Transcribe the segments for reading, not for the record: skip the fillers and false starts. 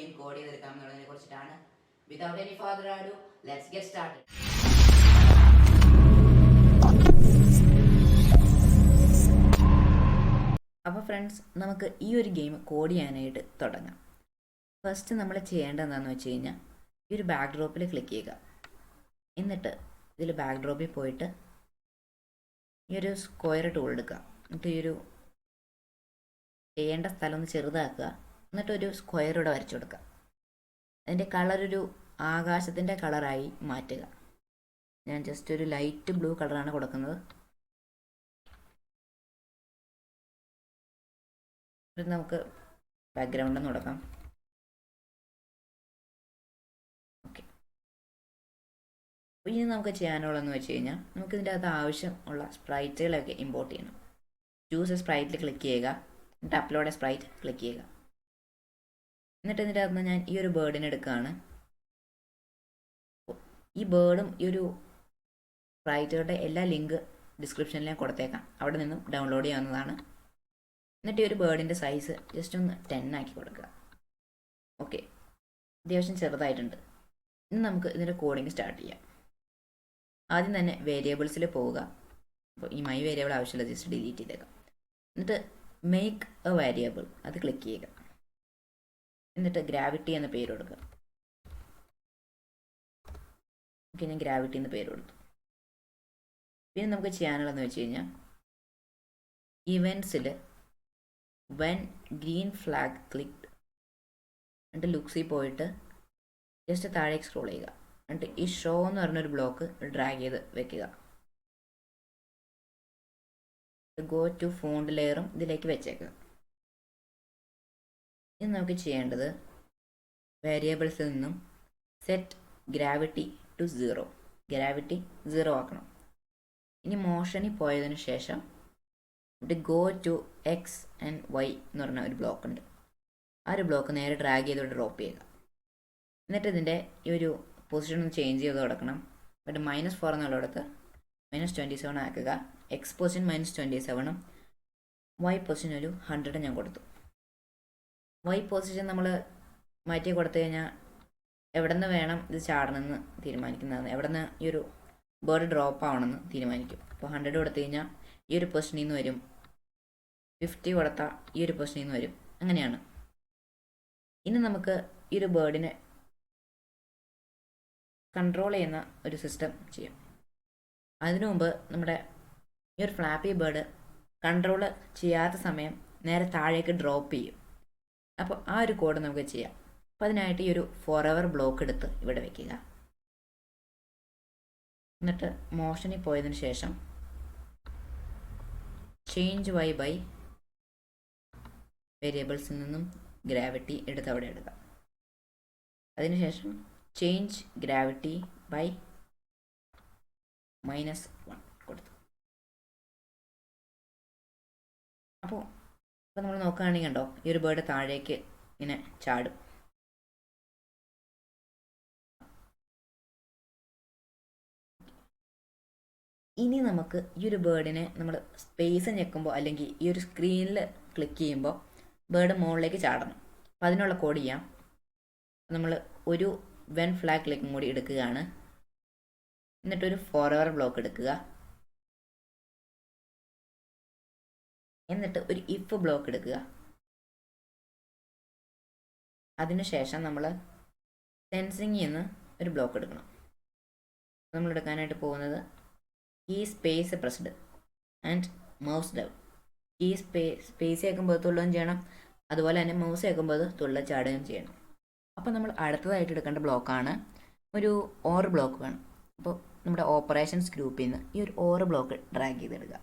Game code ചെയ്തെടുക്കാം എന്നുള്ളതിനെ കുറിച്ചിട്ടാണ്. Without any further ado let's get started. അപ്പോൾ ഫ്രണ്ട്സ്, നമുക്ക് ഈ ഒരു ഗെയിം കോഡ് ചെയ്യാനായിട്ട് തുടങ്ങാം. ഫസ്റ്റ് നമ്മൾ ചെയ്യേണ്ടത് എന്താണെന്ന് വെച്ച് കഴിഞ്ഞാൽ ഈ ഒരു ബാക്ക് ഡ്രോപ്പിൽ ക്ലിക്ക് ചെയ്യുക. എന്നിട്ട് ഇതിൽ ബാക്ക് ഡ്രോപ്പിൽ പോയിട്ട് ഈ ഒരു സ്ക്വയർ ടൂൾ എടുക്കുക. എന്നിട്ട് ഈ ഒരു ചെയ്യേണ്ട സ്ഥലം ഒന്ന് ചെറുതാക്കുക. എന്നിട്ടൊരു സ്ക്വയർ ഇവിടെ വരച്ചു കൊടുക്കുക. അതിൻ്റെ കളർ ഒരു ആകാശത്തിൻ്റെ കളറായി മാറ്റുക. ഞാൻ ജസ്റ്റ് ഒരു ലൈറ്റ് ബ്ലൂ കളറാണ് കൊടുക്കുന്നത്. ഇത് നമുക്ക് ബാക്ക്ഗ്രൗണ്ട് ഒന്ന് കൊടുക്കാം. ഓക്കെ, ഇനി നമുക്ക് ചെയ്യാനുള്ളതെന്ന് വെച്ച് കഴിഞ്ഞാൽ നമുക്ക് ഇതിൻ്റെ അകത്ത് ആവശ്യമുള്ള സ്പ്രൈറ്റുകളൊക്കെ ഇമ്പോർട്ട് ചെയ്യണം. ചൂസ് സ്പ്രൈറ്റിൽ ക്ലിക്ക് ചെയ്യുക. എന്നിട്ട് അപ്ലോഡ് സ്പ്രൈറ്റ് ക്ലിക്ക് ചെയ്യുക. എന്നിട്ട് ഇതിൻ്റെ അകത്ത് ഞാൻ ഈ ഒരു ബേർഡിനെ എടുക്കുകയാണ്. ഈ ബേർഡും ഈ ഒരു സ്പ്രൈറ്റുകളുടെ എല്ലാ ലിങ്ക് ഡിസ്ക്രിപ്ഷനിൽ ഞാൻ കൊടുത്തേക്കാം. അവിടെ നിന്നും ഡൗൺലോഡ് ചെയ്യാവുന്നതാണ്. എന്നിട്ട് ഈ ഒരു ബേർഡിൻ്റെ സൈസ് ജസ്റ്റ് ഒന്ന് 10 ആക്കി കൊടുക്കുക. ഓക്കെ, അത്യാവശ്യം ചെറുതായിട്ടുണ്ട്. ഇനി നമുക്ക് ഇതിൻ്റെ കോഡിങ് സ്റ്റാർട്ട് ചെയ്യാം. ആദ്യം തന്നെ വേരിയബിൾസിൽ പോവുക. അപ്പോൾ ഈ മൈ വേരിയബിൾ ആവശ്യമില്ല, ജസ്റ്റ് ഡിലീറ്റ് ചെയ്തേക്കാം. എന്നിട്ട് മേക്ക് എ വേരിയബിൾ അത് ക്ലിക്ക് ചെയ്യുക. എന്നിട്ട് ഗ്രാവിറ്റി എന്ന പേര് കൊടുക്കുക. ഓക്കെ, ഞാൻ ഗ്രാവിറ്റി എന്ന പേര് കൊടുത്തു. പിന്നെ നമുക്ക് ചെയ്യാനുള്ളതെന്ന് വെച്ച് കഴിഞ്ഞാൽ ഇവൻറ്റ്സിൽ വെൻ ഗ്രീൻ ഫ്ലാഗ് ക്ലിക്ഡ് എന്നിട്ട് ലുക്സിൽ പോയിട്ട് ജസ്റ്റ് താഴേക്ക് സ്ക്രോൾ ചെയ്യുക. എന്നിട്ട് ഈ ഷോ എന്ന് പറഞ്ഞൊരു ബ്ലോക്ക് ഡ്രാഗ് ചെയ്ത് വെക്കുക. ഗോ ടു ഫോണ്ട് ലെയറും ഇതിലേക്ക് വെച്ചേക്കുക. ഇനി നമുക്ക് ചെയ്യേണ്ടത് വേരിയബിൾസിൽ നിന്നും സെറ്റ് ഗ്രാവിറ്റി ടു 0, ഗ്രാവിറ്റി 0 ആക്കണം. ഇനി മോഷനിൽ പോയതിനു ശേഷം ഇവിടെ go to x and y എന്ന് പറഞ്ഞ ഒരു ബ്ലോക്ക് ഉണ്ട്. ആ ഒരു ബ്ലോക്ക് നേരെ ഡ്രാഗ് ചെയ്തോടെ ഡ്രോപ്പ് ചെയ്യുക. എന്നിട്ട് ഇതിൻ്റെ ഈ ഒരു പൊസിഷൻ ഒന്ന് ചേഞ്ച് ചെയ്ത് കൊടുക്കണം. എന്നിട്ട് -4 എന്നുള്ളിടത്ത് -27 ആക്കുക. എക്സ് പൊസിഷൻ -27ഉം വൈ പൊസിഷൻ ഒരു 100 ഞാൻ കൊടുത്തു. വൈ പൊസിഷൻ നമ്മൾ മാറ്റി കൊടുത്തു കഴിഞ്ഞാൽ എവിടെ നിന്ന് വേണം ഇത് ചാടണമെന്ന് തീരുമാനിക്കുന്നതാണ്. എവിടെ നിന്ന് ഈ ഒരു ബേർഡ് ഡ്രോപ്പ് ആവണമെന്ന് തീരുമാനിക്കും. അപ്പോൾ 100 കൊടുത്തു കഴിഞ്ഞാൽ ഈ ഒരു പൊസിഷനിൽ നിന്ന് വരും. 50 കൊടുത്താൽ ഈ ഒരു പൊസിഷനിൽ നിന്ന് വരും. അങ്ങനെയാണ്. ഇനി നമുക്ക് ഈ ഒരു ബേർഡിനെ കൺട്രോൾ ചെയ്യുന്ന ഒരു സിസ്റ്റം ചെയ്യാം. അതിനു മുമ്പ് നമ്മുടെ ഈ ഒരു ഫ്ലാപ്പി ബേർഡ് കൺട്രോൾ ചെയ്യാത്ത സമയം നേരെ താഴേക്ക് ഡ്രോപ്പ് ചെയ്യും. അപ്പോൾ ആ ഒരു കോഡ് നമുക്ക് ചെയ്യാം. അപ്പോൾ അതിനായിട്ട് ഈ ഒരു ഫോറെവർ ബ്ലോക്ക് എടുത്ത് ഇവിടെ വയ്ക്കുക. എന്നിട്ട് മോഷനിൽ പോയതിന് ശേഷം ചേഞ്ച് വൈ ബൈ വേരിയബിൾസിൽ നിന്നും ഗ്രാവിറ്റി എടുത്ത് അവിടെ ഇടുക. അതിനുശേഷം ചേഞ്ച് ഗ്രാവിറ്റി ബൈ -1 കൊടുത്തു. അപ്പോൾ നമ്മൾ നോക്കുകയാണെങ്കിൽ കണ്ടോ, ഈ ഒരു ബേർഡ് താഴേക്ക് ഇങ്ങനെ ചാടും. ഇനി നമുക്ക് ഈ ഒരു ബേർഡിനെ നമ്മൾ സ്പേസ് ഞെക്കുമ്പോൾ അല്ലെങ്കിൽ ഈ ഒരു സ്ക്രീനിൽ ക്ലിക്ക് ചെയ്യുമ്പോൾ ബേർഡ് മുകളിലേക്ക് ചാടണം. അപ്പോൾ അതിനുള്ള കോഡ് ചെയ്യാം. നമ്മൾ ഒരു വെൻ ഫ്ലാഗ് ക്ലിക്കും കൂടി എടുക്കുകയാണ്. എന്നിട്ടൊരു ഫോറെവർ ബ്ലോക്ക് എടുക്കുക. എന്നിട്ട് ഒരു ഇഫ് ബ്ലോക്ക് എടുക്കുക. അതിനുശേഷം നമ്മൾ സെൻസിങ് എന്ന് ഒരു ബ്ലോക്ക് എടുക്കണം. നമ്മൾ എടുക്കാനായിട്ട് പോകുന്നത് key space pressed and mouse down. Key space ആക്കുമ്പോൾ തുള്ളുകയും ചെയ്യണം, അതുപോലെ തന്നെ മൗസ് ആക്കുമ്പോൾ തുള്ള ചാടുകയും ചെയ്യണം. അപ്പോൾ നമ്മൾ അടുത്തതായിട്ട് എടുക്കേണ്ട ബ്ലോക്കാണ് ഒരു ഓർ ബ്ലോക്ക് വേണം. അപ്പോൾ നമ്മുടെ ഓപ്പറേഷൻസ് ഗ്രൂപ്പിൽ നിന്ന് ഈ ഒരു ഓർ ബ്ലോക്ക് ഡ്രാഗ് ചെയ്തെടുക്കുക.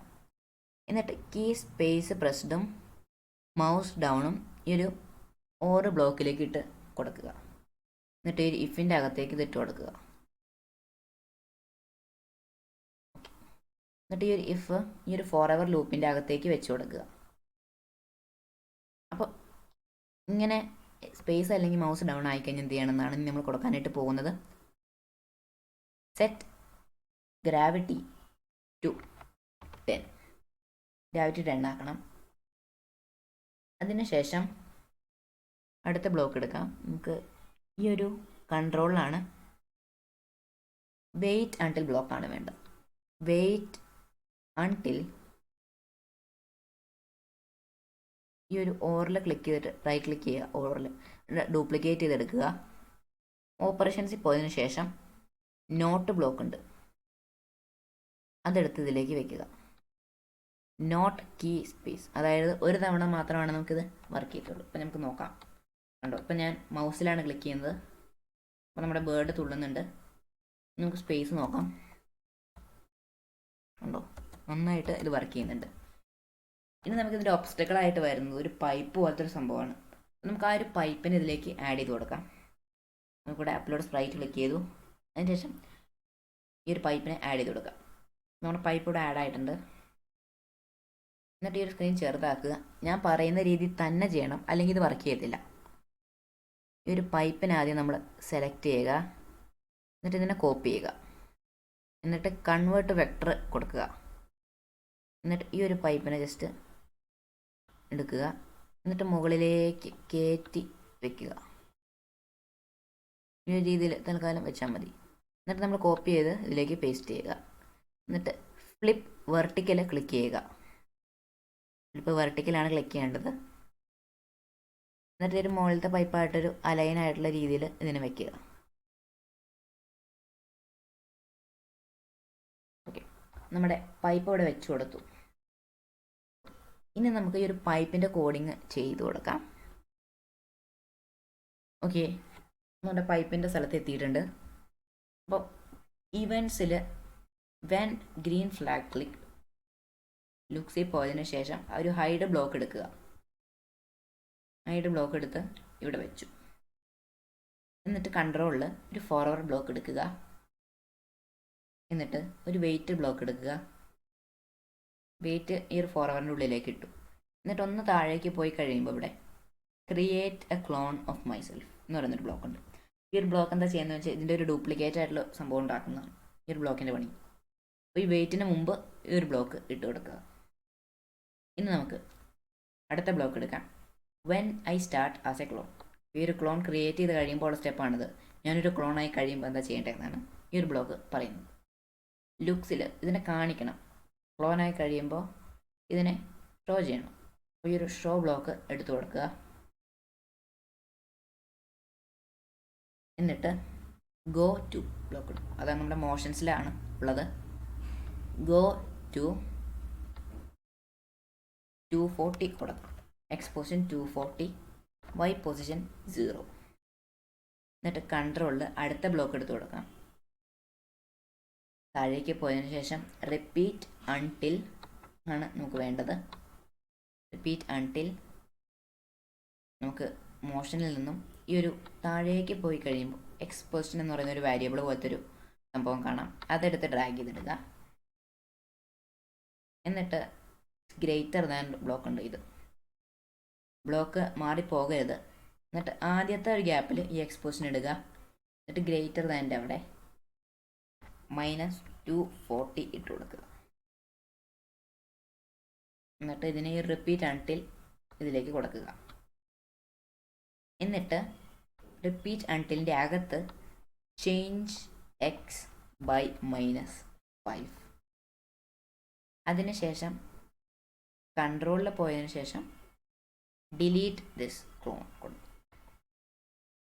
എന്നിട്ട് കീ സ്പേസ് പ്രസ്ഡും മൗസ് ഡൗണും ഈ ഒരു ഓർ ബ്ലോക്കിലേക്ക് ഇട്ട് കൊടുക്കുക. എന്നിട്ട് ഈ ഇഫിൻ്റെ അകത്തേക്ക് ഇതിട്ട് കൊടുക്കുക. എന്നിട്ട് ഈ ഒരു ഇഫ് ഈ ഒരു ഫോറെവർ ലൂപ്പിൻ്റെ അകത്തേക്ക് വെച്ച് കൊടുക്കുക. അപ്പോൾ ഇങ്ങനെ സ്പേസ് അല്ലെങ്കിൽ മൗസ് ഡൗൺ ആയിക്കഴിഞ്ഞാൽ എന്ത് ചെയ്യണമെന്നാണ് നമ്മൾ കൊടുക്കാനായിട്ട് പോകുന്നത്. സെറ്റ് ഗ്രാവിറ്റി ടു 10, ഗ്രാവിറ്റി 10 ആക്കണം. അതിനുശേഷം അടുത്ത ബ്ലോക്ക് എടുക്കാം. നമുക്ക് ഈ ഒരു കൺട്രോളിലാണ് വെയിറ്റ് അൺടിൽ ബ്ലോക്കാണ് വേണ്ടത്. വെയിറ്റ് അൺടിൽ ഈ ഒരു ഓറിൽ ക്ലിക്ക് ചെയ്തിട്ട് റൈറ്റ് ക്ലിക്ക് ചെയ്യുക. ഓറിൽ ഡ്യൂപ്ലിക്കേറ്റ് ചെയ്തെടുക്കുക. ഓപ്പറേഷൻസിൽ പോയതിനു ശേഷം നോട്ട് ബ്ലോക്ക് ഉണ്ട്, അതെടുത്ത് ഇതിലേക്ക് വെക്കുക. നോട്ട് കീ സ്പേസ്, അതായത് ഒരു തവണ മാത്രമാണ് നമുക്കിത് വർക്ക് ചെയ്യത്തുള്ളൂ. ഇപ്പം നമുക്ക് നോക്കാം. കണ്ടോ, ഇപ്പം ഞാൻ മൗസിലാണ് ക്ലിക്ക് ചെയ്യുന്നത്. അപ്പോൾ നമ്മുടെ ബേർഡ് തുള്ളുന്നുണ്ട്. നമുക്ക് സ്പേസ് നോക്കാം. കണ്ടോ, നന്നായിട്ട് ഇത് വർക്ക് ചെയ്യുന്നുണ്ട്. ഇനി നമുക്കിതിൻ്റെ ഒബ്സ്റ്റക്കിളായിട്ട് വരുന്നത് ഒരു പൈപ്പ് പോലത്തെ ഒരു സംഭവമാണ്. നമുക്ക് ആ ഒരു പൈപ്പിനെ ഇതിലേക്ക് ആഡ് ചെയ്ത് കൊടുക്കാം. നമുക്കിവിടെ അപ്ലോഡ് സ്പ്രൈറ്റ് ക്ലിക്ക് ചെയ്തു. അതിനുശേഷം ഈ ഒരു പൈപ്പിനെ ആഡ് ചെയ്ത് കൊടുക്കാം. നമ്മുടെ പൈപ്പ് ഇവിടെ ആഡ് ആയിട്ടുണ്ട്. എന്നിട്ട് ഈ ഒരു സ്ക്രീൻ ചെറുതാക്കുക. ഞാൻ പറയുന്ന രീതിയിൽ തന്നെ ചെയ്യണം, അല്ലെങ്കിൽ ഇത് വർക്ക് ചെയ്യത്തില്ല. ഈ ഒരു പൈപ്പിനെ ആദ്യം നമ്മൾ സെലക്ട് ചെയ്യുക. എന്നിട്ട് ഇതിനെ കോപ്പി ചെയ്യുക. എന്നിട്ട് കൺവേർട്ട് വെക്ടർ കൊടുക്കുക. എന്നിട്ട് ഈ ഒരു പൈപ്പിനെ ജസ്റ്റ് എടുക്കുക. എന്നിട്ട് മുകളിലേക്ക് കയറ്റി വെക്കുക. ഈ ഒരു രീതിയിൽ തൽക്കാലം വെച്ചാൽ മതി. എന്നിട്ട് നമ്മൾ കോപ്പി ചെയ്ത് ഇതിലേക്ക് പേസ്റ്റ് ചെയ്യുക. എന്നിട്ട് ഫ്ലിപ്പ് വെർട്ടിക്കൽ ക്ലിക്ക് ചെയ്യുക. ഇപ്പോൾ വെർട്ടിക്കലാണ് ക്ലിക്ക് ചെയ്യേണ്ടത്. എന്നിട്ട് ഒരു മുകളിലത്തെ പൈപ്പായിട്ടൊരു അലൈൻ ആയിട്ടുള്ള രീതിയിൽ ഇതിനെ വെക്കുക. ഓക്കെ, നമ്മുടെ പൈപ്പ് ഇവിടെ വെച്ച് കൊടുത്തു. ഇനി നമുക്ക് ഈ ഒരു പൈപ്പിൻ്റെ കോഡിങ് ചെയ്ത് കൊടുക്കാം. ഓക്കെ, നമ്മുടെ പൈപ്പിൻ്റെ സ്ഥലത്ത് എത്തിയിട്ടുണ്ട്. അപ്പോൾ ഇവൻസിൽ വെൻ ഗ്രീൻ ഫ്ലാഗ് ക്ലിക്ക് ലുക്സിൽ പോയതിനു ശേഷം ഒരു ഹൈഡ് ബ്ലോക്ക് എടുക്കുക. ഹൈഡ് ബ്ലോക്ക് എടുത്ത് ഇവിടെ വെച്ചു. എന്നിട്ട് കൺട്രോളിൽ ഒരു ഫോർവേഡ് ബ്ലോക്ക് എടുക്കുക. എന്നിട്ട് ഒരു വെയിറ്റ് ബ്ലോക്ക് എടുക്കുക. വെയിറ്റ് ഈ ഒരു ഫോർവേഡിൻ്റെ ഉള്ളിലേക്ക് ഇട്ടു. എന്നിട്ട് ഒന്ന് താഴേക്ക് പോയി കഴിയുമ്പോൾ ഇവിടെ create A clone of myself എന്ന് പറയുന്നൊരു ബ്ലോക്ക് ഉണ്ട്. ഈ ഒരു ബ്ലോക്ക് എന്താ ചെയ്യുന്നത് വെച്ചാൽ ഇതിൻ്റെ ഒരു ഡ്യൂപ്ലിക്കേറ്റ് ആയിട്ടുള്ള സംഭവം ഉണ്ടാക്കുന്നതാണ് ഈ ഒരു ബ്ലോക്കിൻ്റെ പണി. അപ്പോൾ ഈ വെയിറ്റിന് മുമ്പ് ഈ ഒരു ബ്ലോക്ക് ഇട്ട് കൊടുക്കുക. ഇനി നമുക്ക് അടുത്ത ബ്ലോക്ക് എടുക്കാം. When I start as A clone. ഈ ഒരു ക്ലോൺ ക്രിയേറ്റ് ചെയ്ത് കഴിയുമ്പോൾ ഉള്ള സ്റ്റെപ്പാണിത്. ഞാനൊരു ക്ലോണായി കഴിയുമ്പോൾ എന്താ ചെയ്യേണ്ടതെന്നാണ് ഈ ഒരു ബ്ലോക്ക് പറയുന്നത്. ലുക്സിൽ ഇതിനെ കാണിക്കണം. ക്ലോണായി കഴിയുമ്പോൾ ഇതിനെ ഷോ ചെയ്യണം. അപ്പോൾ ഈ ഒരു ഷോ ബ്ലോക്ക് എടുത്തു കൊടുക്കുക. എന്നിട്ട് ഗോ ടു ബ്ലോക്ക് എടുക്കും. അതാണ് നമ്മുടെ മോഷൻസിലാണ് ഉള്ളത്. ഗോ ടു 240 കൊടുക്കണം. X position 240, y position 0. എന്നിട്ട് കൺട്രോളിൽ അടുത്ത ബ്ലോക്ക് എടുത്ത് കൊടുക്കാം. താഴേക്ക് പോയതിനു ശേഷം റിപ്പീറ്റ് അൺടിൽ ആണ് നമുക്ക് വേണ്ടത്. റിപ്പീറ്റ് അൺടിൽ നമുക്ക് മോഷനിൽ നിന്നും ഈ ഒരു താഴേക്ക് പോയി കഴിയുമ്പോൾ എക്സ് പൊസിഷൻ എന്ന് പറയുന്ന ഒരു വാരിയബിൾ പോലത്തെ ഒരു സംഭവം കാണാം. അതെടുത്ത് ഡ്രാഗ് ചെയ്തിടുക. എന്നിട്ട് ഗ്രേറ്റർ ദാൻ ബ്ലോക്ക് ഉണ്ട്. ഇത് ബ്ലോക്ക് മാറിപ്പോകരുത്. എന്നിട്ട് ആദ്യത്തെ ഒരു ഗ്യാപ്പിൽ ഈ എക്സ്പോസിഷൻ ഇടുക. എന്നിട്ട് ഗ്രേറ്റർ ദാൻ്റെ അവിടെ -240 ഇട്ട് കൊടുക്കുക. എന്നിട്ട് ഇതിനെ റിപ്പീറ്റ് അൺടിൽ ഇതിലേക്ക് കൊടുക്കുക. എന്നിട്ട് റിപ്പീറ്റ് അൺടിലിൻ്റെ അകത്ത് ചേഞ്ച് എക്സ് ബൈ -5. അതിനുശേഷം കൺട്രോളിൽ പോയതിനു ശേഷം ഡിലീറ്റ് ദിസ് ക്ലോൺ കൊടുക്കും.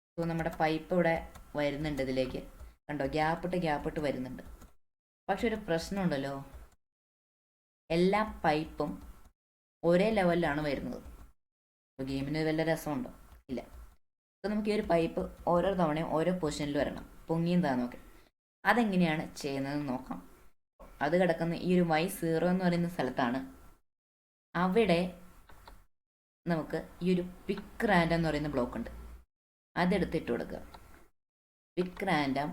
അപ്പോൾ നമ്മുടെ പൈപ്പ് ഇവിടെ വരുന്നുണ്ട്. ഇതിലേക്ക് കണ്ടോ, ഗ്യാപ്പിട്ട് വരുന്നുണ്ട്. പക്ഷെ ഒരു പ്രശ്നമുണ്ടല്ലോ, എല്ലാ പൈപ്പും ഒരേ ലെവലിലാണ് വരുന്നത്. അപ്പോൾ ഗെയിമിന് വല്ല രസമുണ്ടോ? ഇല്ല. അപ്പോൾ നമുക്ക് ഈ ഒരു പൈപ്പ് ഓരോ തവണയും ഓരോ പൊസിഷനിൽ വരണം, പൊങ്ങിയും താന്നൊക്കെ. അതെങ്ങനെയാണ് ചെയ്യുന്നതെന്ന് നോക്കാം. അത് കിടക്കുന്ന ഈ ഒരു y0 എന്ന് പറയുന്ന സ്ഥലത്താണ്. അവിടെ നമുക്ക് ഈ ഒരു പിക്ക് റാൻഡം എന്ന് പറയുന്ന ബ്ലോക്ക് ഉണ്ട്. അതെടുത്തിട്ട് കൊടുക്കുക. പിക്ക് റാൻഡം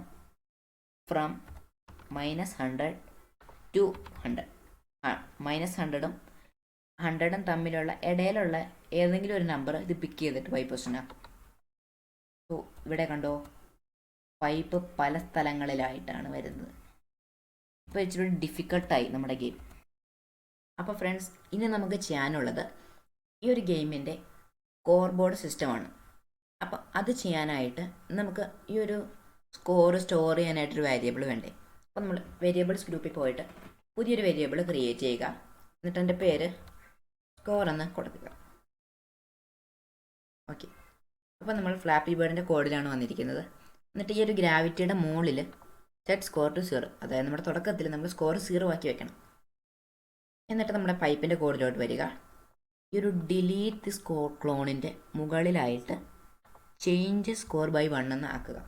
ഫ്രം -100 to 100. -100ഉം 100ഉം തമ്മിലുള്ള ഇടയിലുള്ള ഏതെങ്കിലും ഒരു നമ്പർ ഇത് പിക്ക് ചെയ്തിട്ട് y പൊസിഷനാക്കും. സോ ഇവിടെ കണ്ടോ, പൈപ്പ് പല സ്ഥലങ്ങളിലായിട്ടാണ് വരുന്നത്. ഇപ്പോൾ ഇച്ചിരി ഡിഫിക്കൽട്ടായി നമ്മുടെ ഗെയിം. അപ്പോൾ ഫ്രണ്ട്സ്, ഇനി നമുക്ക് ചെയ്യാനുള്ളത് ഈ ഒരു ഗെയിമിൻ്റെ കോർ ബോർഡ് സിസ്റ്റമാണ്. അപ്പം അത് ചെയ്യാനായിട്ട് നമുക്ക് ഈ ഒരു സ്കോർ സ്റ്റോർ ചെയ്യാനായിട്ടൊരു വേരിയബിൾ വേണ്ടേ. അപ്പോൾ നമ്മൾ വേരിയബിൾസ് ഗ്രൂപ്പിൽ പോയിട്ട് പുതിയൊരു വേരിയബിൾ ക്രിയേറ്റ് ചെയ്യുക. എന്നിട്ട് എൻ്റെ പേര് സ്കോർ എന്ന് കൊടുക്കുക. ഓക്കെ, അപ്പോൾ നമ്മൾ ഫ്ലാപ്പി ബേർഡിൻ്റെ കോഡിലാണ് വന്നിരിക്കുന്നത്. എന്നിട്ട് ഈ ഒരു ഗ്രാവിറ്റിയുടെ മുകളിൽ സെറ്റ് സ്കോർ ടു 0, അതായത് നമ്മുടെ തുടക്കത്തിൽ നമ്മൾ സ്കോർ 0 ആക്കി വെക്കണം. എന്നിട്ട് നമ്മുടെ പൈപ്പിൻ്റെ കോഡിലോട്ട് വരിക. ഈ ഒരു ഡിലീറ്റ് ദി സ്കോർ ക്ലോണിൻ്റെ മുകളിലായിട്ട് ചേഞ്ച് സ്കോർ ബൈ 1 എന്ന് ആക്കുക.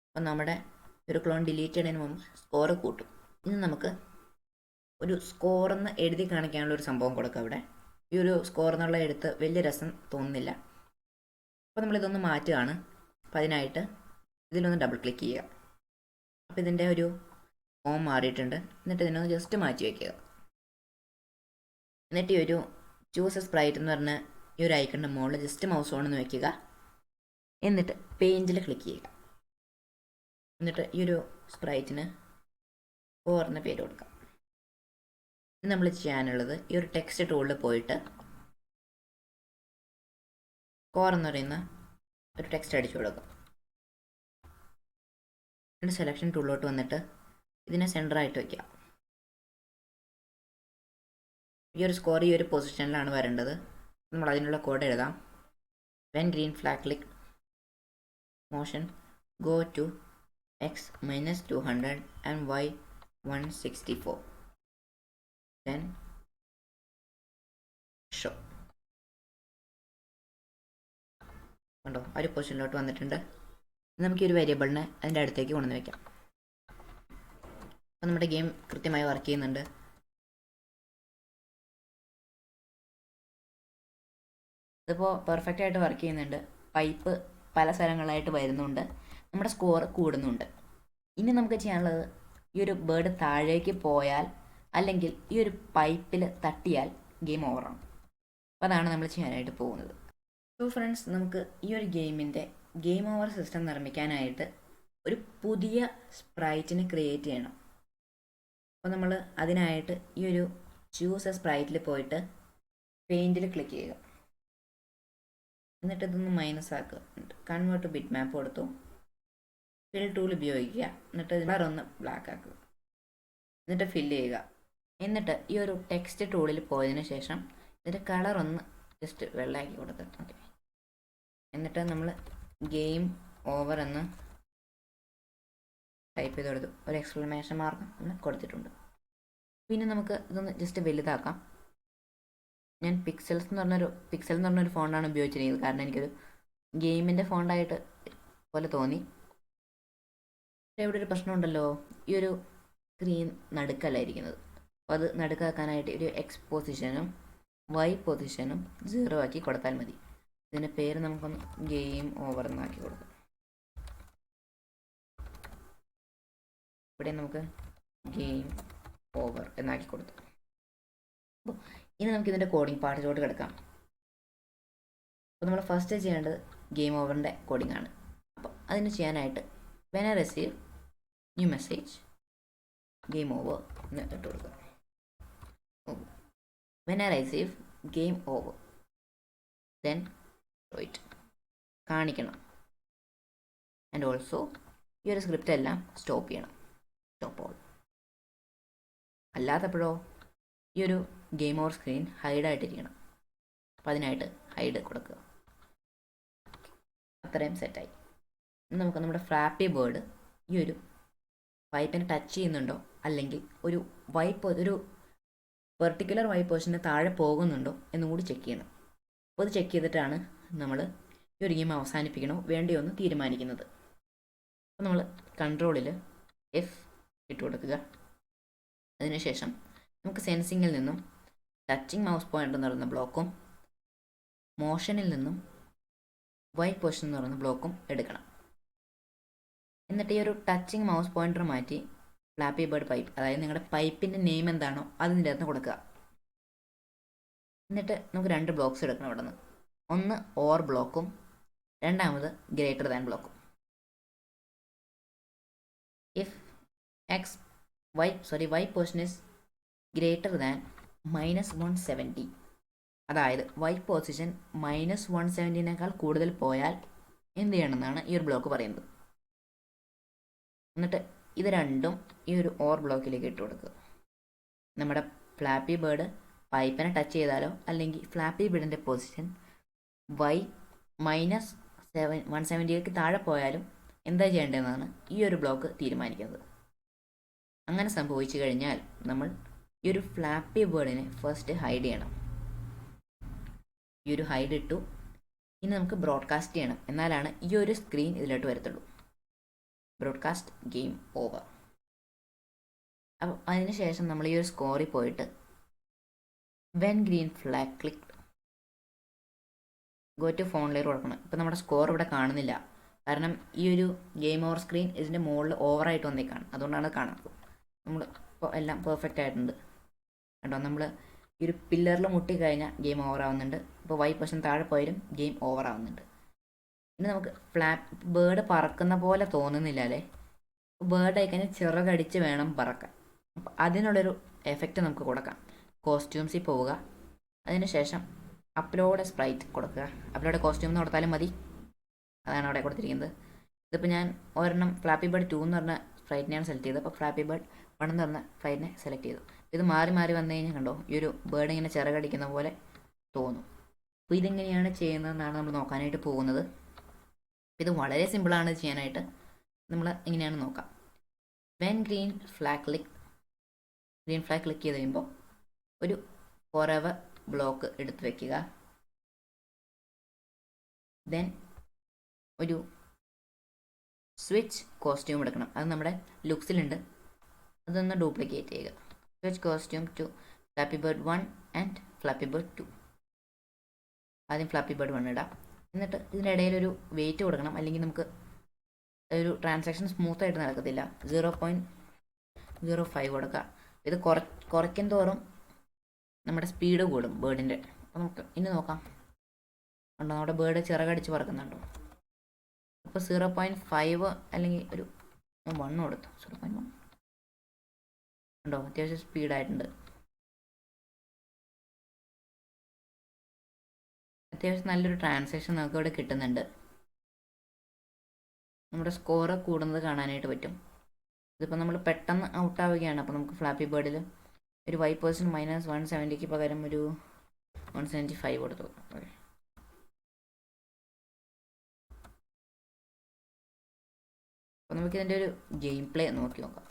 അപ്പം നമ്മുടെ ഒരു ക്ലോൺ ഡിലീറ്റ് ചെയ്യുന്നതിന് മുമ്പ് സ്കോർ കൂട്ടും. ഇനി നമുക്ക് ഒരു സ്കോർ എന്ന് എഴുതി കാണിക്കാനുള്ള ഒരു സംഭവം കൊടുക്കുക. ഇവിടെ ഈ ഒരു സ്കോർ എന്നുള്ള എഴുത്ത് വലിയ രസം തോന്നുന്നില്ല. അപ്പോൾ നമ്മളിതൊന്ന് മാറ്റുകയാണ്. അപ്പോൾ അതിനായിട്ട് ഇതിലൊന്ന് ഡബിൾ ക്ലിക്ക് ചെയ്യുക. അപ്പോൾ ഇതിൻ്റെ ഒരു ഫോം മാറിയിട്ടുണ്ട്. എന്നിട്ട് ഇതിനൊന്ന് ജസ്റ്റ് മാറ്റി വയ്ക്കുക. എന്നിട്ട് ഈ ഒരു ചൂസ് സ്പ്രൈറ്റ് എന്ന് പറഞ്ഞ ഈ ഒരു ഐക്കണിൻ്റെ മുകളിൽ ജസ്റ്റ് മൗസ് ഓണെന്ന് വയ്ക്കുക. എന്നിട്ട് പേജിൽ ക്ലിക്ക് ചെയ്യുക. എന്നിട്ട് ഈ ഒരു സ്പ്രൈറ്റിന് ഓർന്ന പേര് കൊടുക്കാം. ഇത് നമ്മൾ ചെയ്യാനുള്ളത് ഈ ഒരു ടെക്സ്റ്റ് ടൂളിൽ പോയിട്ട് കോർ എന്ന് പറയുന്ന ഒരു ടെക്സ്റ്റ് അടിച്ചു കൊടുക്കുക. എന്നിട്ട് സെലക്ഷൻ ടൂളിലോട്ട് വന്നിട്ട് ഇതിനെ സെൻറ്ററായിട്ട് വയ്ക്കുക. ഈ ഒരു സ്കോർ ഈ ഒരു പൊസിഷനിലാണ് വരേണ്ടത്. നമ്മൾ അതിനുള്ള കോഡ് എഴുതാം. When green flag click motion go to x -200 and y 164, then show. കണ്ടോ, ആ ഒരു പൊസിഷനിലോട്ട് വന്നിട്ടുണ്ട്. നമുക്ക് ഈ ഒരു വേരിയബിളിനെ അതിൻ്റെ അടുത്തേക്ക് കൊണ്ടുവന്ന് വയ്ക്കാം. അപ്പോൾ നമ്മുടെ ഗെയിം കൃത്യമായി വർക്ക് ചെയ്യുന്നുണ്ട്. ഇതിപ്പോൾ പെർഫെക്റ്റ് ആയിട്ട് വർക്ക് ചെയ്യുന്നുണ്ട്. പൈപ്പ് പല സ്ഥലങ്ങളായിട്ട് വരുന്നുണ്ട്. നമ്മുടെ സ്കോർ കൂടുന്നുണ്ട്. ഇനി നമുക്ക് ചെയ്യാനുള്ളത് ഈ ഒരു ബേർഡ് താഴേക്ക് പോയാൽ അല്ലെങ്കിൽ ഈ ഒരു പൈപ്പിൽ തട്ടിയാൽ ഗെയിം ഓവറാണ്. അപ്പോൾ അതാണ് നമ്മൾ ചെയ്യാനായിട്ട് പോകുന്നത്. സോ ഫ്രണ്ട്സ്, നമുക്ക് ഈ ഒരു ഗെയിമിൻ്റെ ഗെയിം ഓവർ സിസ്റ്റം നിർമ്മിക്കാനായിട്ട് ഒരു പുതിയ സ്പ്രൈറ്റിനെ ക്രിയേറ്റ് ചെയ്യണം. അപ്പോൾ നമ്മൾ അതിനായിട്ട് ഈ ഒരു ചൂസ് എ സ്പ്രൈറ്റിൽ പോയിട്ട് പെയിൻറ്റിൽ ക്ലിക്ക് ചെയ്യുക. എന്നിട്ട് ഇതൊന്ന് മൈനസ് ആക്കുക. കൺവേർട്ട് ടു ബിറ്റ് മാപ്പ് കൊടുത്തു. ഫിൽ ടൂൾ ഉപയോഗിക്കുക. എന്നിട്ട് കളർ ഒന്ന് ബ്ലാക്ക് ആക്കുക. എന്നിട്ട് ഫില്ല് ചെയ്യുക. എന്നിട്ട് ഈ ഒരു ടെക്സ്റ്റ് ടൂളിൽ പോയതിന് ശേഷം ഇതിൻ്റെ കളർ ഒന്ന് ജസ്റ്റ് വെള്ളയാക്കി കൊടുത്തിട്ട് ഓക്കെ. എന്നിട്ട് നമ്മൾ ഗെയിം ഓവർ എന്ന് ടൈപ്പ് ചെയ്ത് കൊടുത്തു. ഒരു എക്സ്ക്ലമേഷൻ മാർക്ക് നമ്മൾ കൊടുത്തിട്ടുണ്ട്. പിന്നെ നമുക്ക് ഇതൊന്ന് ജസ്റ്റ് വലുതാക്കാം. ഞാൻ പിക്സൽ എന്ന് പറഞ്ഞൊരു ഫോണ്ടാണ് ഉപയോഗിച്ചിരിക്കുന്നത്. കാരണം എനിക്കൊരു ഗെയിമിൻ്റെ ഫോണ്ടായിട്ട് പോലെ തോന്നി. ഇവിടെ ഒരു പ്രശ്നമുണ്ടല്ലോ, ഈ ഒരു സ്ക്രീൻ നടുക്കല്ലായിരിക്കുന്നത്. അപ്പോൾ അത് നടുക്കാക്കാനായിട്ട് ഒരു എക്സ് പൊസിഷനും വൈ പൊസിഷനും 0 ആക്കി കൊടുത്താൽ മതി. ഇതിൻ്റെ പേര് നമുക്കൊന്ന് ഗെയിം ഓവർ എന്നാക്കി കൊടുക്കാം. ഇവിടെ നമുക്ക് ഗെയിം ഓവർ എന്നാക്കി കൊടുത്തു. അപ്പോൾ ഇനി നമുക്ക് ഇതിൻ്റെ കോഡിംഗ് പാർട്ടിലോട്ട് കിടക്കാം. അപ്പോൾ നമ്മൾ ഫസ്റ്റ് ചെയ്യേണ്ടത് ഗെയിം ഓവറിൻ്റെ കോഡിംഗ് ആണ്. അപ്പോൾ അതിന് ചെയ്യാനായിട്ട് when I receive new message game over എന്ന് ഇട്ട് കൊടുക്കുക. when I receive game over then show it കാണിക്കണം. ആൻഡ് ഓൾസോ ഈ ഒരു സ്ക്രിപ്റ്റ് എല്ലാം സ്റ്റോപ്പ് ചെയ്യണം. Stop all. അല്ലാത്തപ്പോഴോ ഈ ഒരു ഗെയിം ഓവർ സ്ക്രീൻ ഹൈഡായിട്ടിരിക്കണം. അപ്പോൾ അതിനായിട്ട് ഹൈഡ് കൊടുക്കുക. അത്രയും സെറ്റായി. നമുക്ക് നമ്മുടെ ഫ്ലാപ്പി ബേർഡ് ഈ ഒരു വൈപ്പിനെ ടച്ച് ചെയ്യുന്നുണ്ടോ അല്ലെങ്കിൽ ഒരു പെർട്ടിക്കുലർ വൈപ്പ് പൊസിഷന് താഴെ പോകുന്നുണ്ടോ എന്നും കൂടി ചെക്ക് ചെയ്യണം. അപ്പോൾ അത് ചെക്ക് ചെയ്തിട്ടാണ് നമ്മൾ ഈ ഒരു ഗെയിം അവസാനിപ്പിക്കണോ വേണ്ടിയോ എന്ന് തീരുമാനിക്കുന്നത്. അപ്പോൾ നമ്മൾ കൺട്രോളിൽ F ഇട്ട് കൊടുക്കുക. അതിനുശേഷം നമുക്ക് സെൻസിങ്ങിൽ നിന്നും ടച്ചിങ് മൗസ് പോയിൻ്റർ എന്ന് പറയുന്ന ബ്ലോക്കും മോഷനിൽ നിന്നും വൈപ്പ് പൊസിഷൻ എന്ന് പറയുന്ന ബ്ലോക്കും എടുക്കണം. എന്നിട്ട് ഈ ഒരു ടച്ചിങ് മൗസ് പോയിൻ്റർ മാറ്റി ഫ്ലാപ്പി ബേർഡ് പൈപ്പ്, അതായത് നിങ്ങളുടെ പൈപ്പിൻ്റെ നെയിം എന്താണോ അതിൻ്റെ അകത്ത് കൊടുക്കുക. എന്നിട്ട് നമുക്ക് 2 ബ്ലോക്ക്സ് എടുക്കണം ഇവിടെ നിന്ന്. ഒന്ന് ഓർ ബ്ലോക്കും രണ്ടാമത് ഗ്രേറ്റർ ദാൻ ബ്ലോക്കും. If y position is greater than -170, അതായത് വൈ പൊസിഷൻ -170 കൂടുതൽ പോയാൽ എന്ത് ചെയ്യണമെന്നാണ് ഈ ഒരു ബ്ലോക്ക് പറയുന്നത്. എന്നിട്ട് ഇത് രണ്ടും ഈ ഒരു ഓർ ബ്ലോക്കിലേക്ക് ഇട്ട് കൊടുക്കുക. നമ്മുടെ ഫ്ലാപ്പി ബേർഡ് പൈപ്പിനെ ടച്ച് ചെയ്താലോ അല്ലെങ്കിൽ ഫ്ലാപ്പി ബേർഡിൻ്റെ പൊസിഷൻ -170ക്ക് താഴെ പോയാലും എന്താ ചെയ്യേണ്ടതെന്നാണ് ഈ ഒരു ബ്ലോക്ക് തീരുമാനിക്കുന്നത്. അങ്ങനെ സംഭവിച്ചു കഴിഞ്ഞാൽ നമ്മൾ ഈ ഒരു ഫ്ലാപ്പി ബേർഡിനെ ഫസ്റ്റ് ഹൈഡ് ചെയ്യണം. ഈ ഒരു ഹൈഡ് ഇട്ടു. ഇനി നമുക്ക് ബ്രോഡ്കാസ്റ്റ് ചെയ്യണം. എന്നാലാണ് ഈ ഒരു സ്ക്രീൻ ഇതിലോട്ട് വരത്തുള്ളൂ. Broadcast game over. അപ്പോൾ അതിനുശേഷം നമ്മൾ ഈ ഒരു സ്കോറിൽ പോയിട്ട് when green flag click go to front layer കൊടുക്കണം. ഇപ്പോൾ നമ്മുടെ സ്കോർ ഇവിടെ കാണുന്നില്ല, കാരണം ഈ ഒരു ഗെയിം ഓവർ സ്ക്രീൻ ഇതിൻ്റെ മുകളിൽ ഓവറായിട്ട് വന്നേക്കാണ്. അതുകൊണ്ടാണ് കാണുന്നത്. നമ്മൾ ഇപ്പോൾ എല്ലാം പെർഫെക്റ്റ് ആയിട്ടുണ്ട് കേട്ടോ. നമ്മൾ ഈ ഒരു പില്ലറിൽ മുട്ടിക്കഴിഞ്ഞാൽ ഗെയിം ഓവർ ആവുന്നുണ്ട്. ഇപ്പോൾ Y% താഴെ പോയാലും ഗെയിം ഓവർ ആവുന്നുണ്ട്. ഇനി നമുക്ക് ഫ്ലാപ്പ് ബേർഡ് പറക്കുന്ന പോലെ തോന്നുന്നില്ല അല്ലേ? ബേർഡ് ആയിക്കഴിഞ്ഞാൽ ചിറകടിച്ച് വേണം പറക്കാൻ. അപ്പം അതിനുള്ളൊരു എഫക്റ്റ് നമുക്ക് കൊടുക്കാം. കോസ്റ്റ്യൂംസിൽ പോവുക, അതിനുശേഷം അപ്ലോഡ് സ്പ്രൈറ്റ് കൊടുക്കുക. അപ്ലോഡ് കോസ്റ്റ്യൂം എന്ന് കൊടുത്താലും മതി, അതാണ് അവിടെ കൊടുത്തിരിക്കുന്നത്. ഇതിപ്പോൾ ഞാൻ ഒരെണ്ണം ഫ്ലാപ്പി ബേർഡ് 2 എന്ന് പറഞ്ഞ സ്പ്രൈറ്റിനെയാണ് സെലക്ട് ചെയ്തത്. അപ്പോൾ ഫ്ലാപ്പി ബേർഡ് 1 എന്ന് പറഞ്ഞ ഫ്ലൈറ്റിനെ സെലക്ട് ചെയ്തു. ഇത് മാറി മാറി വന്നു കഴിഞ്ഞാൽ കണ്ടോ, ഈ ഒരു ബേർഡ് ഇങ്ങനെ ചിറകടിക്കുന്ന പോലെ തോന്നും. അപ്പോൾ ഇതെങ്ങനെയാണ് ചെയ്യുന്നതെന്നാണ് നമ്മൾ നോക്കാനായിട്ട് പോകുന്നത്. ഇത് വളരെ സിമ്പിളാണ് ചെയ്യാനായിട്ട്. നമ്മൾ ഇങ്ങനെയാണ് നോക്കാം. വെൻ ഗ്രീൻ ഫ്ലാഗ് ക്ലിക്ക് ചെയ്ത് കഴിയുമ്പോൾ ഒരു ഫോറെവർ ബ്ലോക്ക് എടുത്ത് വയ്ക്കുക. ദെൻ ഒരു സ്വിച്ച് കോസ്റ്റ്യൂം എടുക്കണം. അത് നമ്മുടെ ലുക്സിലുണ്ട്, അതൊന്ന് ഡ്യൂപ്ലിക്കേറ്റ് ചെയ്യുക. Switch costume to Flappy Bird 1 and Flappy Bird 2. ആദ്യം ഫ്ലാപ്പി ബേർഡ് 1 ഇടാം. എന്നിട്ട് ഇതിനിടയിൽ ഒരു വെയിറ്റ് കൊടുക്കണം, അല്ലെങ്കിൽ നമുക്ക് ഒരു ട്രാൻസാക്ഷൻ സ്മൂത്തായിട്ട് നടക്കത്തില്ല. 0.05 കൊടുക്കുക. ഇത് കുറയ്ക്കും തോറും നമ്മുടെ സ്പീഡ് കൂടും ബേർഡിൻ്റെ. അപ്പോൾ നമുക്ക് ഇനി നോക്കാം. ഉണ്ടോ, നമ്മുടെ ബേർഡ് ചിറകടിച്ച് പറക്കുന്നുണ്ടോ? അപ്പോൾ 0.5 അല്ലെങ്കിൽ ഒരു 1 കൊടുത്തു. 0.1 ഉണ്ടോ, അത്യാവശ്യം സ്പീഡായിട്ടുണ്ട്. അത്യാവശ്യം നല്ലൊരു ട്രാൻസാക്ഷൻ നമുക്ക് ഇവിടെ കിട്ടുന്നുണ്ട്. നമ്മുടെ സ്കോർ കൂടുന്നത് കാണാനായിട്ട് പറ്റും. ഇതിപ്പോൾ നമ്മൾ പെട്ടെന്ന് ഔട്ടാവുകയാണ്. അപ്പോൾ നമുക്ക് ഫ്ലാപ്പി ബേർഡിൽ ഒരു Y% -170ക്ക് പകരം ഒരു 175 കൊടുത്തു. അപ്പോൾ നമുക്കിതിൻ്റെ ഒരു ഗെയിം പ്ലേ നോക്കി നോക്കാം.